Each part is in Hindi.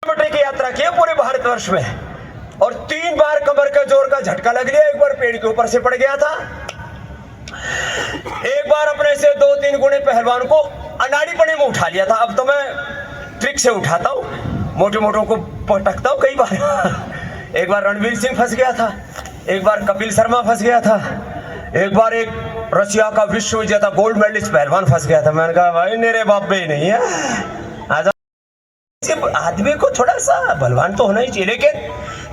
किलोमीटर की यात्रा की है पूरे भारतवर्ष में, और 3 बार कमर का जोर का झटका लग गया। एक बार पेड़ के ऊपर से पड़ गया था, एक बार अपने से 2-3 गुणे पहलवान को अनाड़ीपने में उठा लिया था। अब तो मैं ट्रिक से उठाता हूँ, मोटे मोटों को पटकता हूँ कई बार। एक बार रणवीर सिंह फंस गया था, एक बार कपिल शर्मा फंस गया था, एक बार एक रशिया का विश्व विजेता गोल्ड मेडलिस्ट पहलवान फंस गया था। मैंने कहा भाई मेरे बाप भी नहीं है, आदमी को थोड़ा सा बलवान तो होना ही चाहिए। लेकिन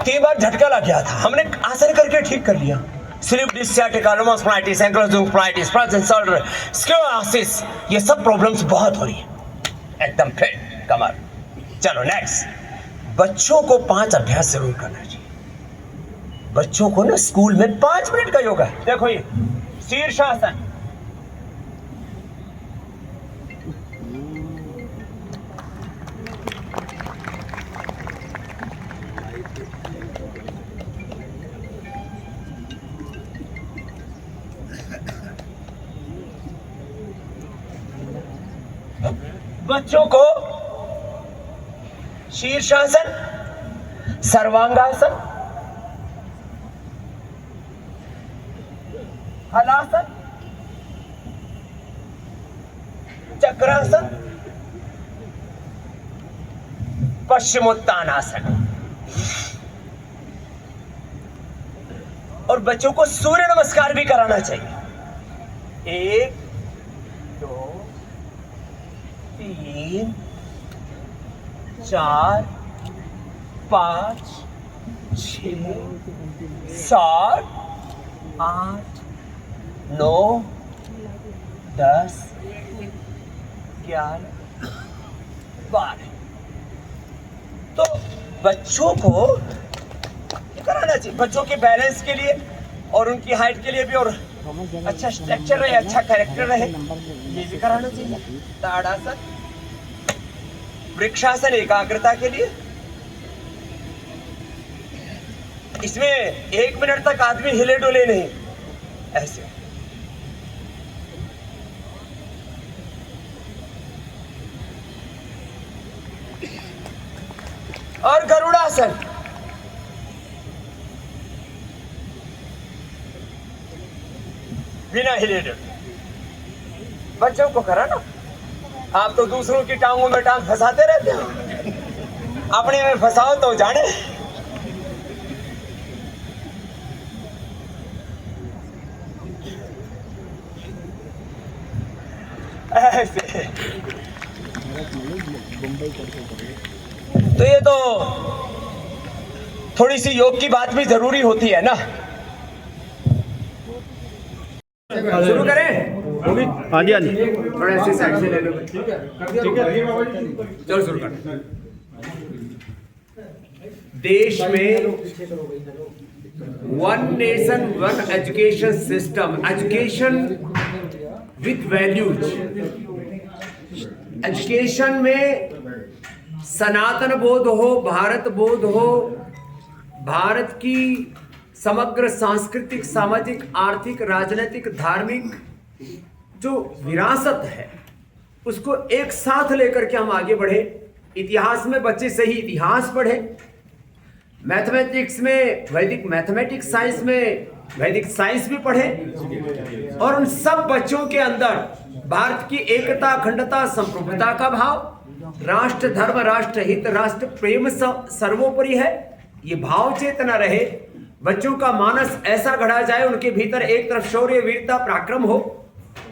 3 बार झटका लग गया था, हमने आसन करके ठीक कर लिया। Slip disc sciatica lumbospondylitis ankylosing spondylitis frozen shoulder sclerosis, ये सब प्रॉब्लम्स बहुत हो रही है। एकदम फिट कमर। चलो नेक्स्ट, बच्चों को 5 अभ्यास जरूर करना चाहिए। बच्चों को ना स्कूल में 5 मिनट का योगा है। देखो ये शीर्षासन, बच्चों को शीर्षासन, सर्वांगासन, हलासन, चक्रासन, पश्चिमोत्तानासन, और बच्चों को सूर्य नमस्कार भी कराना चाहिए। 1 2 3 4 5 6 7 8 9 10 11 12। तो बच्चों को कराना चाहिए, बच्चों के बैलेंस के लिए और उनकी हाइट के लिए भी, और अच्छा स्ट्रक्चर रहे, अच्छा कैरेक्टर रहे, ये भी कराना चाहिए। ताड़ासन, वृक्षासन एकाग्रता के लिए। इसमें 1 मिनट तक आदमी हिले डुले नहीं, ऐसे। और गरुड़ासन, बिना हिले डुले। बच्चों को करा ना, आप तो दूसरों की टांगों में टांग फंसाते रहते हो, अपने में फंसाओ तो जाने। ऐसे तो ये तो थोड़ी सी योग की बात भी जरूरी होती है ना। शुरू करें? हाँ जी हाँ जी, थोड़ा ऐसे साइड से ले लो। ठीक है, चलो शुरू कर। देश में 1 nation 1 education system, education with values. Education में सनातन बोध हो, भारत बोध हो, भारत की समग्र सांस्कृतिक, सामाजिक, आर्थिक, राजनीतिक, धार्मिक जो विरासत है उसको एक साथ लेकर के हम आगे बढ़े। इतिहास में बच्चे सही इतिहास पढ़े, मैथमेटिक्स में वैदिक मैथमेटिक्स, साइंस में वैदिक साइंस भी पढ़े, और उन सब बच्चों के अंदर भारत की एकता, अखंडता, संप्रभुता का भाव, राष्ट्र धर्म, राष्ट्र हित, राष्ट्र प्रेम सर्वोपरि है, ये भाव चेतना रहे। बच्चों का मानस ऐसा गढ़ा जाए, उनके भीतर एक तरफ शौर्य, वीरता, पराक्रम हो,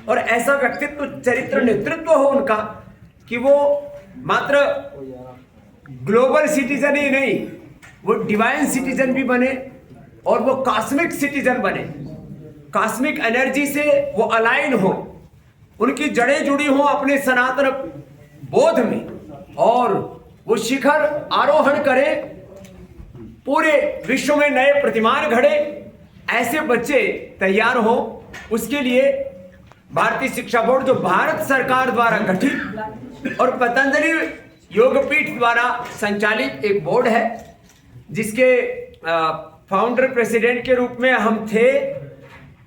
और ऐसा व्यक्तित्व, चरित्र, नेतृत्व हो उनका कि वो मात्र ग्लोबल सिटीजन ही नहीं, वो डिवाइन सिटीजन भी बने, और वो कॉस्मिक सिटीजन बने। कॉस्मिक एनर्जी से वो अलाइन हो, उनकी जड़ें जुड़ी हो अपने सनातन बोध में, और वो शिखर आरोहण करे, पूरे विश्व में नए प्रतिमान घड़े। ऐसे बच्चे तैयार हो, उसके लिए भारतीय शिक्षा बोर्ड, जो भारत सरकार द्वारा गठित और पतंजलि योगपीठ द्वारा संचालित एक बोर्ड है, जिसके फाउंडर प्रेसिडेंट के रूप में हम थे।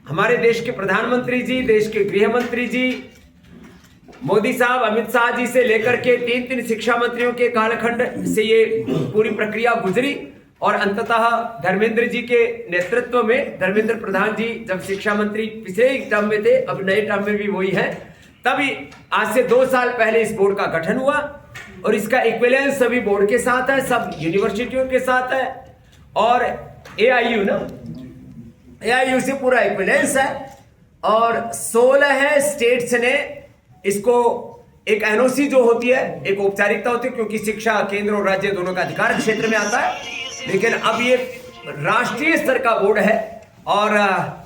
हमारे देश के प्रधानमंत्री जी, देश के गृह मंत्री जी, मोदी साहब अमित शाह जी से लेकर के 3 शिक्षा मंत्रियों के कालखंड से ये पूरी प्रक्रिया गुजरी और अंततः धर्मेंद्र जी के नेतृत्व में, धर्मेंद्र प्रधान जी जब शिक्षा मंत्री पिछले टर्म में थे, अब नए टर्म में भी वही है, तभी आज से 2 साल पहले इस बोर्ड का गठन हुआ और इसका इक्विवेलेंस सभी बोर्ड के साथ है, सब यूनिवर्सिटियों के साथ है और AIU से पूरा इक्विवेलेंस है और 16 स्टेट्स ने इसको एक एनओसी जो होती है, एक औपचारिकता होती है क्योंकि शिक्षा केंद्र और राज्य दोनों का अधिकार क्षेत्र में आता है, लेकिन अब ये राष्ट्रीय स्तर का बोर्ड है और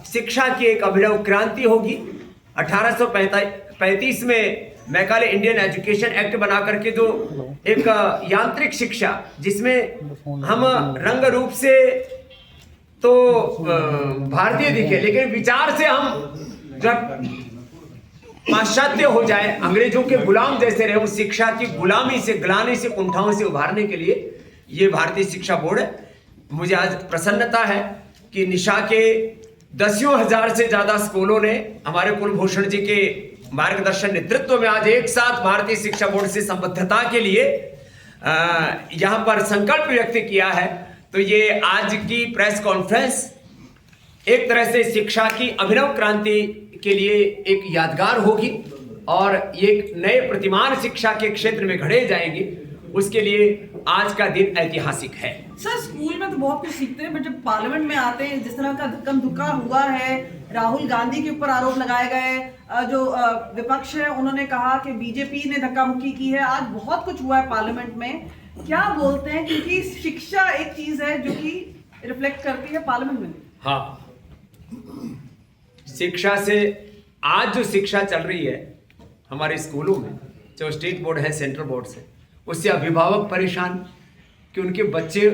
शिक्षा की एक अभिनव क्रांति होगी। 1835 में मैकाले इंडियन एजुकेशन एक्ट बना करके जो एक यांत्रिक शिक्षा जिसमें हम रंग रूप से तो भारतीय दिखे लेकिन विचार से हम जब पाश्चात्य हो जाए, अंग्रेजों के गुलाम जैसे रहे, उस शिक्षा की गुलामी से, ग्लानि से, कुंठाओं से उभारने के लिए ये भारतीय शिक्षा बोर्ड है। मुझे आज प्रसन्नता है कि निशा के 10,000 से ज्यादा स्कूलों ने हमारे कुलभूषण जी के मार्गदर्शन नेतृत्व में आज एक साथ भारतीय शिक्षा बोर्ड से संबद्धता के लिए यहाँ पर संकल्प व्यक्त किया है। तो ये आज की प्रेस कॉन्फ्रेंस एक तरह से शिक्षा की अभिनव क्रांति के लिए एक यादगार होगी और ये एक नए प्रतिमान शिक्षा के क्षेत्र में घड़े जाएंगे, उसके लिए आज का दिन ऐतिहासिक है। सर, स्कूल में तो बहुत कुछ सीखते हैं, बट जब पार्लियामेंट में आते हैं, जिस तरह का धक्कम धुक्का हुआ है, राहुल गांधी के ऊपर आरोप लगाए गए, जो विपक्ष है उन्होंने कहा कि बीजेपी ने धक्का मुक्की की है, आज बहुत कुछ हुआ है पार्लियामेंट में, क्या बोलते हैं? क्योंकि शिक्षा एक चीज है जो कि रिफ्लेक्ट करती है पार्लियामेंट में। हाँ, शिक्षा से आज जो शिक्षा चल रही है हमारे स्कूलों में, जो स्टेट बोर्ड है सेंट्रल बोर्ड से, उससे अभिभावक परेशान कि उनके बच्चे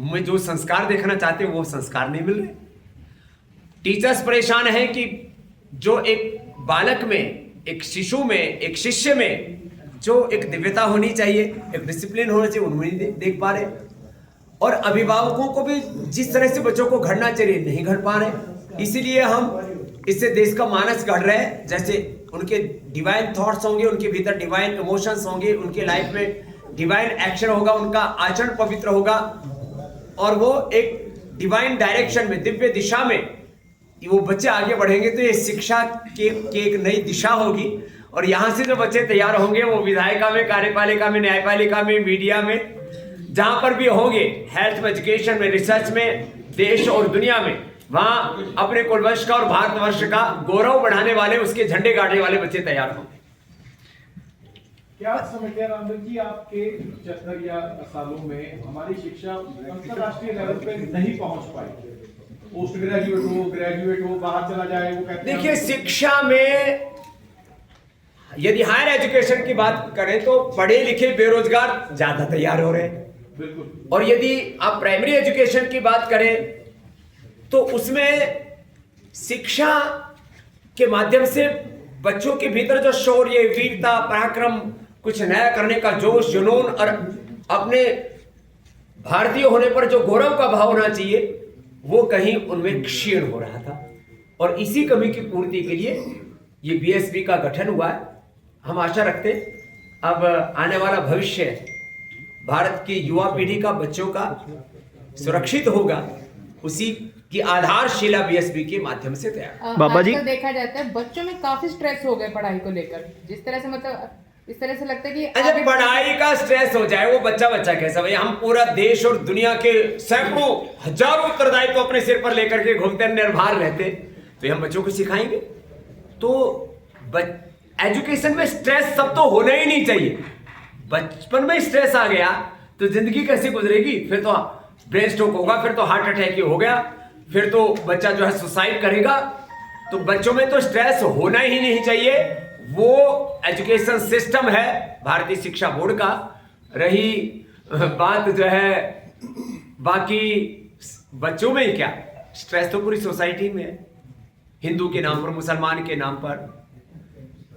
में जो संस्कार देखना चाहते हैं वो संस्कार नहीं मिल रहे। टीचर्स परेशान हैं कि जो एक बालक में, एक शिशु में, एक शिष्य में जो एक दिव्यता होनी चाहिए, एक डिसिप्लिन होना चाहिए, उनमें नहीं देख पा रहे और अभिभावकों को भी जिस तरह से बच्चों को घड़ना चाहिए नहीं घड़ पा रहे। इसीलिए हम इससे देश का मानस घड़ रहे हैं। जैसे उनके डिवाइन थॉट्स होंगे, उनके भीतर डिवाइन इमोशंस होंगे, उनके लाइफ में डिवाइन एक्शन होगा, उनका आचरण पवित्र होगा और वो एक डिवाइन डायरेक्शन में, दिव्य दिशा में वो बच्चे आगे बढ़ेंगे। तो ये शिक्षा की एक नई दिशा होगी और यहाँ से जो बच्चे तैयार होंगे वो विधायिका में, कार्यपालिका में, न्यायपालिका में, मीडिया में, जहां पर भी होंगे, हेल्थ में, एजुकेशन में, रिसर्च में, देश और दुनिया में, वहां अपने कुलवंश का और भारतवर्ष का गौरव बढ़ाने वाले, उसके झंडे गाड़ने वाले बच्चे तैयार होंगे। क्या समझते हैं रामदेव जी, आपके 75 या सालों में हमारी शिक्षा अंतरराष्ट्रीय लेवल पे नहीं पहुंच पाई? पोस्ट ग्रेजुएट हो, बाहर चला जाए, वो कहते हैं। देखिए, शिक्षा में यदि हायर एजुकेशन की बात करें तो पढ़े लिखे बेरोजगार ज्यादा तैयार हो रहे हैं, बिल्कुल। और यदि आप प्राइमरी एजुकेशन की बात करें तो उसमें शिक्षा के माध्यम से बच्चों के भीतर जो शौर्य, वीरता, पराक्रम, कुछ नया करने का जोश, जुनून और अपने भारतीय होने पर जो गौरव का भाव होना चाहिए वो कहीं उनमें क्षीण हो रहा था और इसी कमी की पूर्ति के लिए ये बीएसबी का गठन हुआ है। हम आशा रखते हैं अब आने वाला भविष्य भारत की युवा पीढ़ी का, बच्चों का सुरक्षित होगा, उसी की आधारशिला बीएसबी के माध्यम से तैयार। बाबा जी, देखा जाता है बच्चों में काफी स्ट्रेस हो गए पढ़ाई को लेकर, जिस तरह से मतलब इस तरह से लगता है कि अच्छा, पढ़ाई का स्ट्रेस हो जाए वो बच्चा कैसा भाई, हम पूरा देश और दुनिया के सैकड़ों हजारों उत्तरदायित्व तो अपने सिर पर लेकर के घूमते निर्भर रहते, तो हम बच्चों को सिखाएंगे? तो एजुकेशन में स्ट्रेस सब तो होना ही नहीं चाहिए। बचपन में स्ट्रेस आ गया तो जिंदगी कैसे गुजरेगी? फिर तो ब्रेन स्ट्रोक होगा, फिर तो हार्ट अटैक ही हो गया, फिर तो बच्चा जो है सुसाइड करेगा। तो बच्चों में तो स्ट्रेस होना ही नहीं चाहिए। वो एजुकेशन सिस्टम है भारतीय शिक्षा बोर्ड का। रही बात जो है बाकी बच्चों में ही, क्या स्ट्रेस तो पूरी सोसाइटी में है। हिंदू के नाम पर, मुसलमान के नाम पर,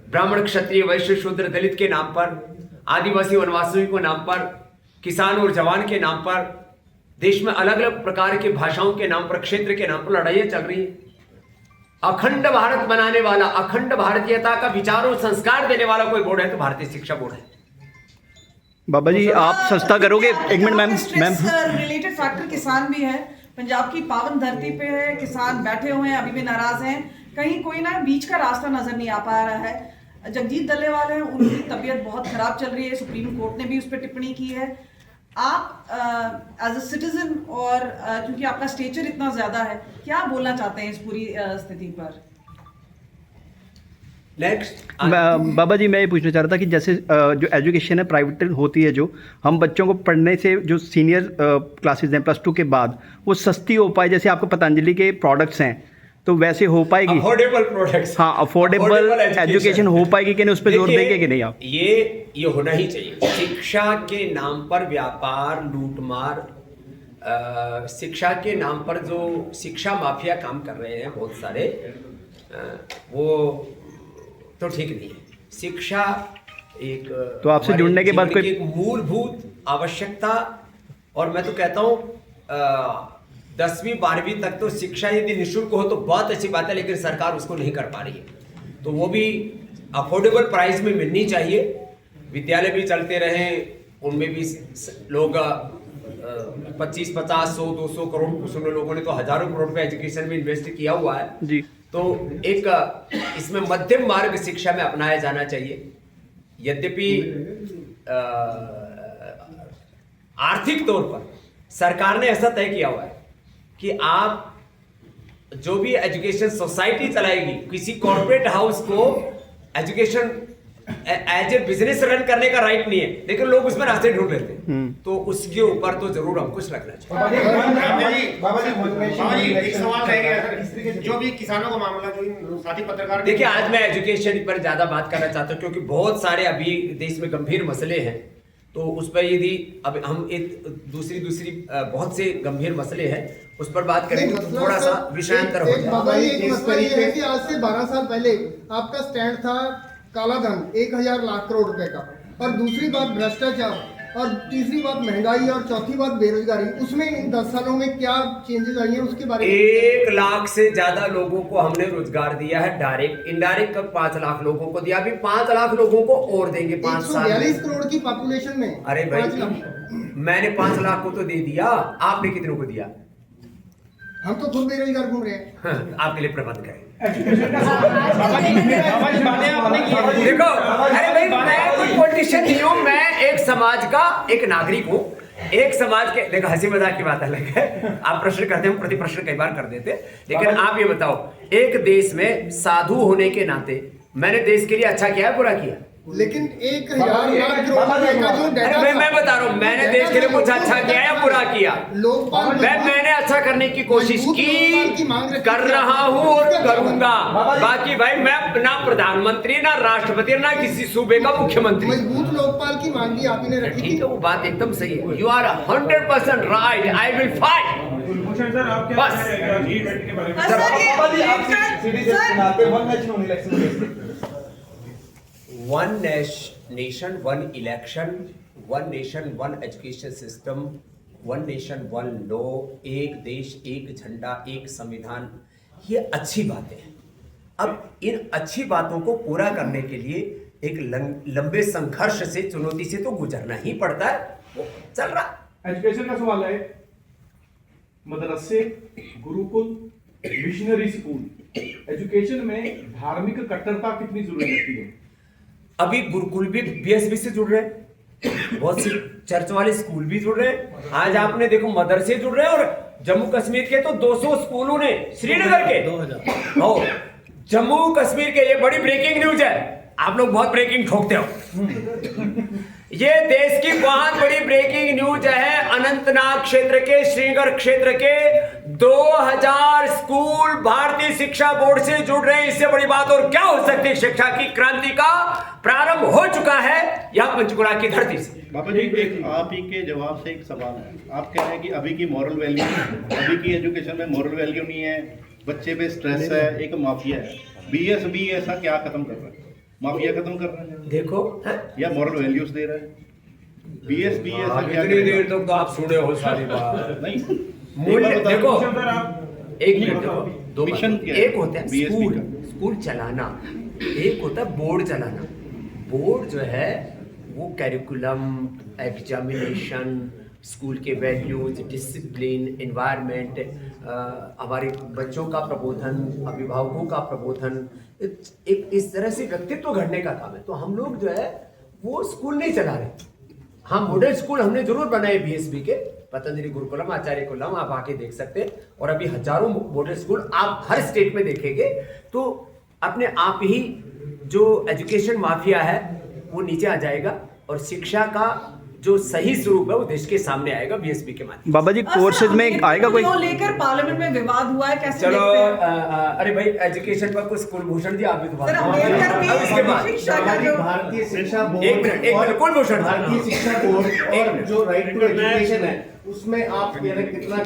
ब्राह्मण, क्षत्रिय, वैश्य, शूद्र, दलित के नाम पर, आदिवासी वनवासियों के नाम पर, किसान और जवान के नाम पर, देश में अलग अलग प्रकार की भाषाओं के नाम पर, क्षेत्र के नाम पर लड़ाइयाँ चल रही हैं अखंड भारत बनाने वाला, अखंड भारतीयता का विचारों संस्कार देने वाला कोई बोर्ड है तो भारतीय शिक्षा बोर्ड है। बाबा जी आप सस्ता करोगे, एक मिनट मैम रिलेटेड फैक्टर किसान भी है, पंजाब की पावन धरती पे है, किसान बैठे हुए हैं, अभी भी नाराज हैं, कहीं कोई ना बीच का रास्ता नजर नहीं आ पा रहा है। जगजीत दल्लेवाल हैं, उनकी तबीयत बहुत खराब चल रही है, सुप्रीम कोर्ट ने भी उस पर टिप्पणी की है। आप एज अ सिटीजन और क्योंकि आपका स्टेचर इतना ज्यादा है, क्या बोलना चाहते हैं इस पूरी स्थिति पर? नेक्स्ट बाबा जी मैं ये पूछना चाह रहा था कि जैसे जो एजुकेशन है प्राइवेट होती है, जो हम बच्चों को पढ़ने से जो सीनियर क्लासेस हैं +2 के बाद वो सस्ती हो पाए, जैसे आपको पतांजलि के प्रोडक्ट्स हैं तो वैसे हो पाएगी? अफोर्डेबल प्रोडक्ट्स, हाँ अफोर्डेबल एजुकेशन हो पाएगी कि नहीं, उस पर जोर देंगे कि नहीं आप? ये होना ही चाहिए। शिक्षा के नाम पर व्यापार, लूटमार, शिक्षा के नाम पर जो शिक्षा माफिया काम कर रहे हैं बहुत सारे, वो तो ठीक नहीं है। शिक्षा एक तो आपसे जुड़ने के बाद कोई एक मूलभूत आवश्यकता, और मैं तो कहता हूँ 10वीं 12वीं तक तो शिक्षा यदि निःशुल्क हो तो बहुत अच्छी बात है, लेकिन सरकार उसको नहीं कर पा रही है, तो वो भी अफोर्डेबल प्राइस में मिलनी चाहिए। विद्यालय भी चलते रहें, उनमें भी लोग 25, 50, 100, 200 करोड़, कुछ लोगों ने तो हजारों करोड़ रुपए एजुकेशन में इन्वेस्ट किया हुआ है जी। तो एक इसमें मध्यम मार्ग शिक्षा में अपनाया जाना चाहिए। यद्यपि आर्थिक तौर पर सरकार ने ऐसा तय किया हुआ है कि आप जो भी एजुकेशन सोसाइटी चलाएगी, किसी कॉर्पोरेट हाउस को education as a business run करने का राइट नहीं है, लेकिन लोग उसमें रास्ते ढूंढ लेते हैं, तो उसके ऊपर तो जरूर हम कुछ लगना चाहिए। एक सवाल रह गया सर, जो भी किसानों का मामला, जो साथी पत्रकार, देखिए आज मैं एजुकेशन पर ज्यादा बात करना चाहता हूँ क्योंकि बहुत सारे अभी देश में गंभीर मसले हैं, तो उस पर यदि अब हम एक दूसरी बहुत से गंभीर मसले हैं उस पर बात करेंगे तो थोड़ा सा विषयांतर हो जाएगा। बाबा जी एक मसला ये है कि आज से 12 साल पहले आपका स्टैंड था काला धन 1000 लाख करोड़ रुपए का, और दूसरी बात भ्रष्टाचार, और तीसरी बात महंगाई, और चौथी बात बेरोजगारी। उसमें इन 10 सालों में क्या चेंजेस आई हैं उसके बारे में? 1 लाख से ज्यादा लोगों को हमने रोजगार दिया है, डायरेक्ट इनडायरेक्ट 5 लाख लोगों को दिया, अभी 5 लाख लोगों को और देंगे 5 साल में। 142 करोड़ की पॉपुलेशन में। अरे भाई मैंने 5 लाख को तो दे दिया, आपने कितनों को दिया? हम तो खुद बेरोजगार घूम रहे हैं। हाँ, आपके लिए प्रबंध करें। देखो देखो अरे भाई मैं कोई पॉलिटिशियन नहीं हूँ, मैं एक समाज का एक नागरिक हूँ, एक समाज के। देखो हंसी मजाक की बात अलग है, आप प्रश्न करते हैं, प्रति प्रश्न कई बार कर देते, लेकिन आप ये बताओ एक देश में साधु होने के नाते मैंने देश के लिए अच्छा किया है, बुरा किया? लेकिन 1000 लाख करोड़ रुपए का जो डेटा अरे मैं बता रहा हूँ मैंने देश के लिए कुछ अच्छा किया या बुरा किया? मैंने अच्छा करने की कोशिश की, कर रहा हूँ और करूंगा। बाकी भाई मैं ना प्रधानमंत्री, ना राष्ट्रपति, ना किसी सूबे का मुख्यमंत्री। मजबूत लोकपाल की मांग भी आप ही ने रखी थी। ठीक है, वो बात एकदम सही है। You are 100% right, I will fight. बस one nation one election, one nation one education system, one nation one law, एक देश एक झंडा एक संविधान, ये अच्छी बातें हैं। अब इन अच्छी बातों को पूरा करने के लिए एक लंबे संघर्ष से, चुनौती से तो गुजरना ही पड़ता है, वो चल रहा। एजुकेशन का सवाल है, मदरसे, गुरुकुल, मिशनरी स्कूल, एजुकेशन में धार्मिक कट्टरता कितनी जरूरी लगती है? अभी गुरुकुल भी बीएसबी से जुड़ रहे हैं, बहुत सी चर्च वाले स्कूल भी जुड़ रहे हैं, आज आपने देखो मदरसे जुड़ रहे हैं, और जम्मू कश्मीर के तो 200 स्कूलों ने, श्रीनगर के 2000 जम्मू कश्मीर के, ये बड़ी ब्रेकिंग न्यूज है, आप लोग बहुत ब्रेकिंग ठोकते हो। ये देश की बहुत बड़ी ब्रेकिंग न्यूज है, अनंतनाग क्षेत्र के, श्रीनगर क्षेत्र के 2000 स्कूल भारतीय शिक्षा बोर्ड से जुड़ रहे हैं। इससे बड़ी बात और क्या हो सकती है? शिक्षा की क्रांति का प्रारंभ हो चुका है यह पंचकुला की धरती से। बाबा जी एक आप ही के जवाब से एक सवाल है, आप कह रहे हैं कि अभी की मॉरल वैल्यू, अभी की एजुकेशन में मॉरल वैल्यू नहीं है, बच्चे पे स्ट्रेस है, एक माफिया है। बीएसबी ऐसा क्या खत्म कर रहा है? माफिया खत्म कर रहा है देखो या मॉरल वैल्यूज दे रहा है? बीएसबी ऐसा क्या? इतनी देर तक तो आप सुने हो सारी बात। नहीं मूल्य देखो, एक मिनट देखो, दो मिशन बात। क्या है? एक होता है BSB स्कूल, का। स्कूल चलाना, एक होता है बोर्ड चलाना। बोर्ड जो है वो कैरिकुलम, एग्जामिनेशन, स्कूल के वैल्यूज, डिसिप्लिन, एनवायरनमेंट, हमारे बच्चों का प्रबोधन, अभिभावकों का प्रबोधन, एक इस तरह से व्यक्तित्व घड़ने का काम है। तो हम लोग जो है वो स्कूल नहीं चला रहे। हाँ, मॉडल स्कूल हमने जरूर बनाए बीएसबी के, पतंजलि गुरुकुलम, आचार्य कुलम, आप आके देख सकते हैं। और अभी हजारों मॉडल स्कूल आप हर स्टेट में देखेंगे। तो अपने आप ही जो एजुकेशन माफिया है वो नीचे आ जाएगा और शिक्षा का जो सही स्वरूप है वो देश के सामने आएगा बीएसबी के माध्यम बाबा जी कोर्सेज में आएगा कोई? लेकर पार्लियामेंट में विवाद हुआ है, कैसे से। चलो देखते हैं? अरे भाई, एजुकेशन पर कुछ कुलभूषण जी आप भी तो बात सर, करो। अम्बेडकर अब इसके बाद भी शिक्षा का जो भारतीय शिक्षा बोर्ड एक मिनट, कुलभूषण भारतीय शिक्षा बोर्ड और जो राइट टू एजुकेशन है उसमें आप कितना